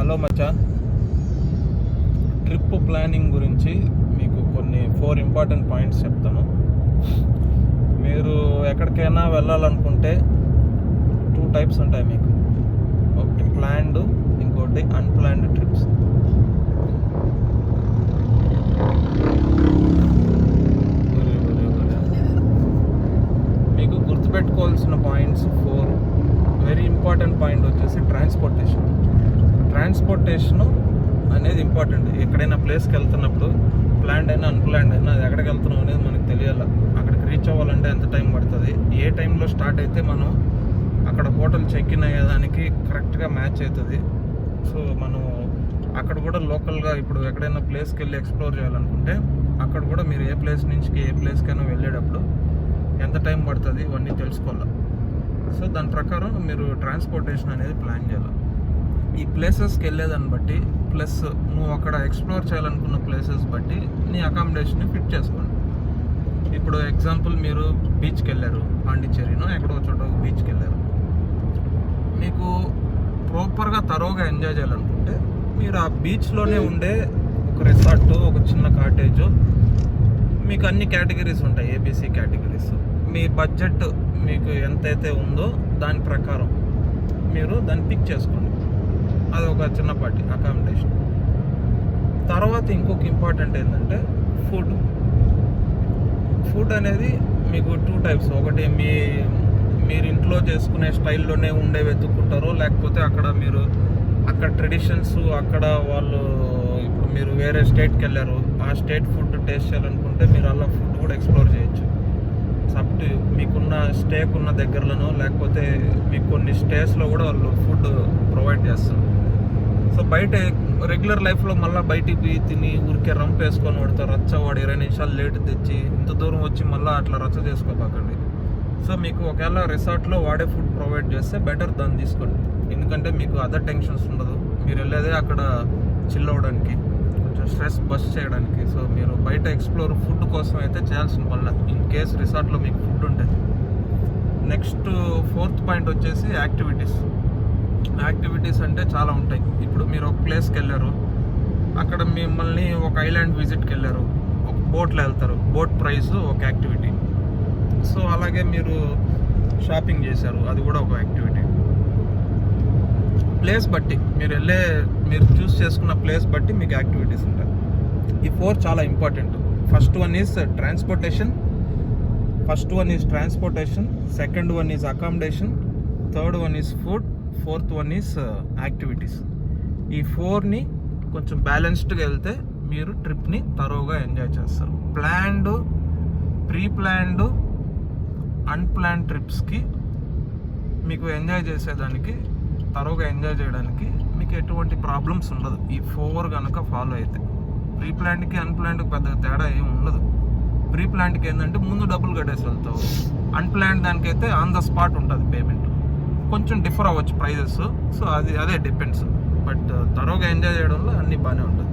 Hello మచ్చా, trip planning గురించి మీకు కొన్ని 4 ఇంపార్టెంట్ పాయింట్స్ చెప్తాను. మీరు ఎక్కడికైనా వెళ్ళాలనుకుంటే 2 టైప్స్ ఉంటాయి మీకు. ఒకటి ప్లాన్డ్, ఇంకోటి అన్ప్లాన్డ్ ట్రిప్స్. మీకు గుర్తుపెట్టుకోవాల్సిన పాయింట్స్ 4. వెరీ ఇంపార్టెంట్ పాయింట్ వచ్చేసి ట్రాన్స్పోర్టేషను అనేది ఇంపార్టెంట్. ఎక్కడైనా ప్లేస్కి వెళ్తున్నప్పుడు ప్లాన్డ్ అయినా అన్ప్లాన్డ్ అయినా అది ఎక్కడికి వెళ్తున్నాం అనేది మనకు తెలియాలి. అక్కడికి రీచ్ అవ్వాలంటే ఎంత టైం పడుతుంది, ఏ టైంలో స్టార్ట్ అయితే మనం అక్కడ హోటల్ చెక్ ఇన్ అయ్యేదానికి కరెక్ట్గా మ్యాచ్ అవుతుంది. సో మనం అక్కడ కూడా లోకల్గా ఇప్పుడు ఎక్కడైనా ప్లేస్కి వెళ్ళి ఎక్స్ప్లోర్ చేయాలనుకుంటే అక్కడ కూడా మీరు ఏ ప్లేస్ నుంచి ఏ ప్లేస్కైనా వెళ్ళేటప్పుడు ఎంత టైం పడుతుంది ఇవన్నీ తెలుసుకోవాలి. సో దాని ప్రకారం మీరు ట్రాన్స్పోర్టేషన్ అనేది ప్లాన్ చేయాలి. ఈ ప్లేసెస్కి వెళ్ళేదాన్ని బట్టి ప్లస్ నువ్వు అక్కడ ఎక్స్ప్లోర్ చేయాలనుకున్న ప్లేసెస్ బట్టి నీ అకామిడేషన్ని ఫిట్ చేసుకోండి. ఇప్పుడు ఎగ్జాంపుల్ మీరు బీచ్కి వెళ్ళారు, పాండిచ్చేరినో ఎక్కడో చోట బీచ్కి వెళ్ళారు. మీకు ప్రాపర్గా తరోగా ఎంజాయ్ చేయాలనుకుంటే మీరు ఆ బీచ్లోనే ఉండే ఒక రిసార్ట్, ఒక చిన్న కాటేజ్, మీకు అన్ని కేటగిరీస్ ఉంటాయి, ఏబీసీ కేటగిరీస్. మీ బడ్జెట్ మీకు ఎంతైతే ఉందో దాని ప్రకారం మీరు దాన్ని పిక్ చేసుకోండి. అది ఒక చిన్నపాటి అకామిడేషన్. తర్వాత ఇంకొక ఇంపార్టెంట్ ఏంటంటే ఫుడ్ అనేది మీకు 2 టైప్స్. ఒకటి మీరు ఇంట్లో చేసుకునే స్టైల్లోనే ఉండే వెతుక్కుంటారు, లేకపోతే అక్కడ ట్రెడిషన్స్, అక్కడ వాళ్ళు ఇప్పుడు మీరు వేరే స్టేట్కి వెళ్ళారు, ఆ స్టేట్ ఫుడ్ టేస్ట్ చేయాలనుకుంటే మీరు అలా ఫుడ్ కూడా ఎక్స్ప్లోర్ చేయొచ్చు. సబ్ట్ మీకున్న స్టేక్ ఉన్న దగ్గరలోనో లేకపోతే మీకు కొన్ని స్టేస్లో కూడా వాళ్ళు ఫుడ్ ప్రొవైడ్ చేస్తారు. సో బయట రెగ్యులర్ లైఫ్లో మళ్ళీ బయటికి తిని ఊరికే రంప్ వేసుకొని వాడతారు, వాడు 20 నిమిషాలు లేట్ తెచ్చి ఇంత దూరం వచ్చి మళ్ళీ అట్లా రచ్చ చేసుకోబాకండి. సో మీకు ఒకవేళ రిసార్ట్లో వాడే ఫుడ్ ప్రొవైడ్ చేస్తే బెటర్ దాన్ని తీసుకోండి. ఎందుకంటే మీకు అదర్ టెన్షన్స్ ఉండదు. మీరు వెళ్ళేదే అక్కడ చిల్ అవ్వడానికి, కొంచెం స్ట్రెస్ బస్ చేయడానికి. సో మీరు బయట ఎక్స్ప్లోర్ ఫుడ్ కోసం అయితే చేయాల్సిన పని ఇన్ కేస్ రిసార్ట్లో మీకు ఫుడ్ ఉంటుంది. నెక్స్ట్ 4th పాయింట్ వచ్చేసి యాక్టివిటీస్ అంటే చాలా ఉంటాయి. ఇప్పుడు మీరు ఒక ప్లేస్కి వెళ్ళారు, అక్కడ మిమ్మల్ని ఒక ఐలాండ్ విజిట్కి వెళ్ళారు, ఒక బోట్లో వెళ్తారు, బోట్ ప్రైస్ ఒక యాక్టివిటీ. సో అలాగే మీరు షాపింగ్ చేశారు, అది కూడా ఒక యాక్టివిటీ. ప్లేస్ బట్టి మీరు చూస్ చేసుకున్న ప్లేస్ బట్టి మీకు యాక్టివిటీస్ ఉంటాయి. ఈ 4 చాలా important. First one is transportation, second one is accommodation, third one is food, 4th one is activities. ఈ 4ని కొంచెం బ్యాలెన్స్డ్గా వెళ్తే మీరు ట్రిప్ని తరోగా ఎంజాయ్ చేస్తారు. ప్రీ ప్లాన్డ్ అన్ప్లాన్డ్ ట్రిప్స్కి మీకు ఎంజాయ్ చేసేదానికి, తరోగా ఎంజాయ్ చేయడానికి మీకు ఎటువంటి ప్రాబ్లమ్స్ ఉండదు. ఈ 4 కనుక ఫాలో అయితే ప్రీ ప్లాన్డ్కి అన్ప్లాన్డ్కి పెద్దగా తేడా ఏమి ఉండదు. ప్రీ ప్లాన్డ్కి ఏంటంటే ముందు డబ్బులు కట్టేసి వెళ్తావు, అన్ప్లాన్డ్ దానికైతే ఆన్ ద స్పాట్ ఉంటుంది పేమెంట్. కొంచెం డిఫర్ అవ్వచ్చు ప్రైజెస్. సో అదే డిపెండ్స్. బట్ తరోగా ఎంజాయ్ చేయడంలో అన్నీ బాగానే ఉంటుంది.